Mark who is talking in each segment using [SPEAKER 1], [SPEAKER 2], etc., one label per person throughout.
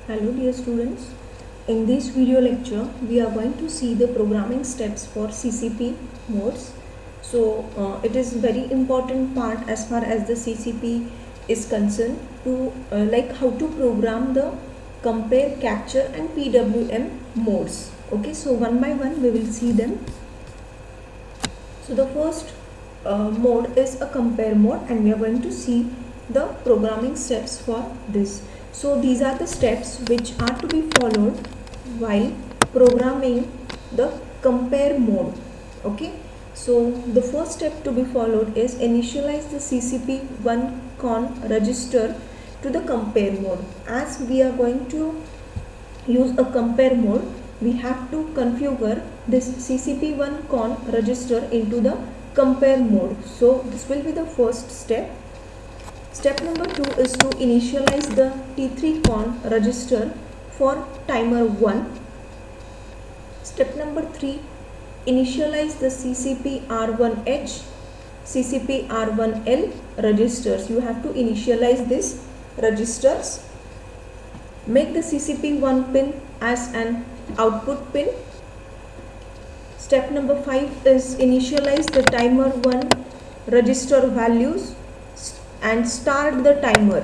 [SPEAKER 1] Hello dear students, in this video lecture we are going to see the programming steps for CCP modes. So it is very important part as far as the CCP is concerned to like how to program the compare, capture and PWM modes. Okay, so one by one we will see them. So the first mode is a compare mode and we are going to see the programming steps for this. So these are the steps which are to be followed while programming the compare mode. Okay, so the first step to be followed is initialize the CCP1con register to the compare mode. As we are going to use a compare mode, we have to configure this CCP1con register into the compare mode. So this will be the first step. Step number 2 is to initialize the T3con register for timer 1. Step number 3, initialize the CCP-R1H, CCP-R1L registers. You have to initialize these registers. Make the CCP1 pin as an output pin. Step number 5 is initialize the timer 1 register values and start the timer.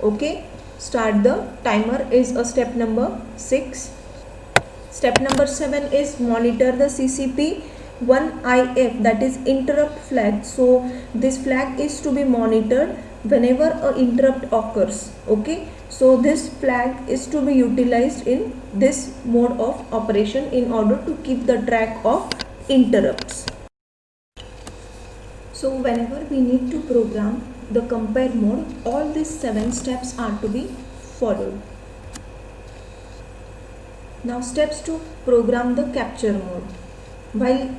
[SPEAKER 1] Okay, start the timer is a step number 6. Step number 7 is monitor the CCP1IF, that is interrupt flag. So this flag is to be monitored whenever an interrupt occurs. Okay, so this flag is to be utilized in this mode of operation in order to keep the track of interrupts. So whenever we need to program the compare mode, all these 7 steps are to be followed. Now steps to program the capture mode. While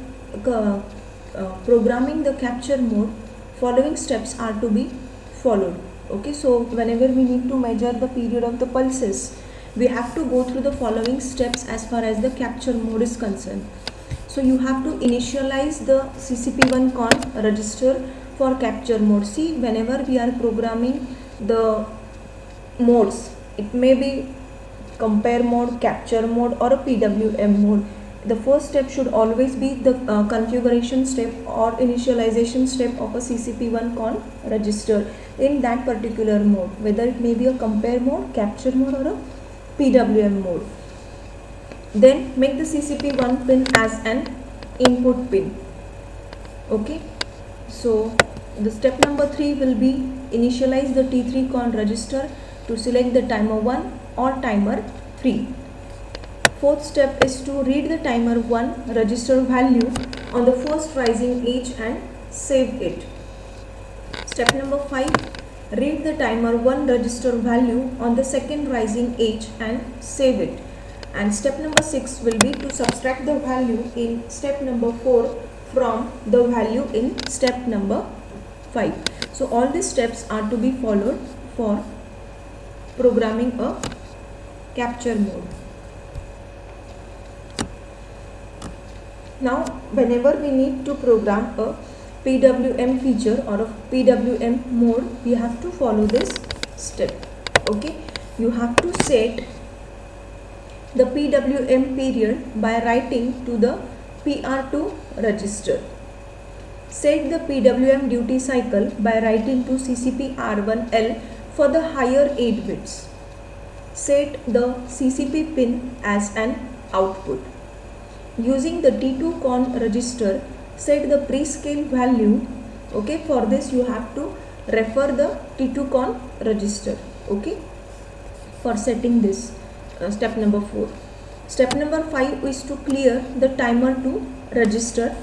[SPEAKER 1] programming the capture mode, following steps are to be followed. Okay, so whenever we need to measure the period of the pulses, we have to go through the following steps as far as the capture mode is concerned. So you have to initialize the CCP1con register for capture mode. See, whenever we are programming the modes, it may be compare mode, capture mode or a PWM mode. The first step should always be the configuration step or initialization step of a CCP1con register in that particular mode, whether it may be a compare mode, capture mode or a PWM mode. Then make the CCP1 pin as an input pin. Okay, so the step number 3 will be initialize the T3con register to select the timer 1 or timer 3. Fourth step is to read the timer 1 register value on the first rising edge and save it. Step number 5, read the timer 1 register value on the second rising edge and save it. And step number 6 will be to subtract the value in step number 4 from the value in step number 5. So all these steps are to be followed for programming a capture mode. Now whenever we need to program a PWM feature or a PWM mode, we have to follow this step. Okay, you have to set the PWM period by writing to the PR2 register. Set the PWM duty cycle by writing to CCP-R1L for the higher 8 bits. Set the CCP pin as an output. Using the T2con register, set the prescale value. Okay, for this you have to refer the T2con register. Okay, for setting this. Step number 4. Step number 5 is to clear the timer 2 register.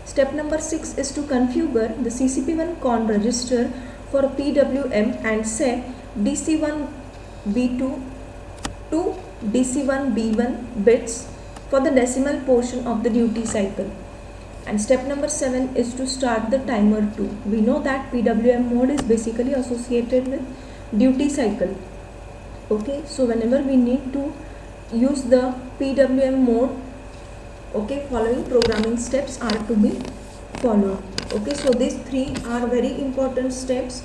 [SPEAKER 1] Step number 6 is to configure the CCP1con register for PWM and set DC1B2 to DC1B1 bits for the decimal portion of the duty cycle. And step number 7 is to start the timer 2. We know that PWM mode is basically associated with duty cycle. Okay, so whenever we need to use the PWM mode, okay, following programming steps are to be followed. Okay, so these 3 are very important steps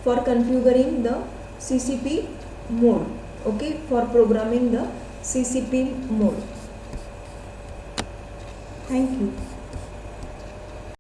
[SPEAKER 1] for configuring the CCP mode. okay, for programming the CCP mode. Thank you.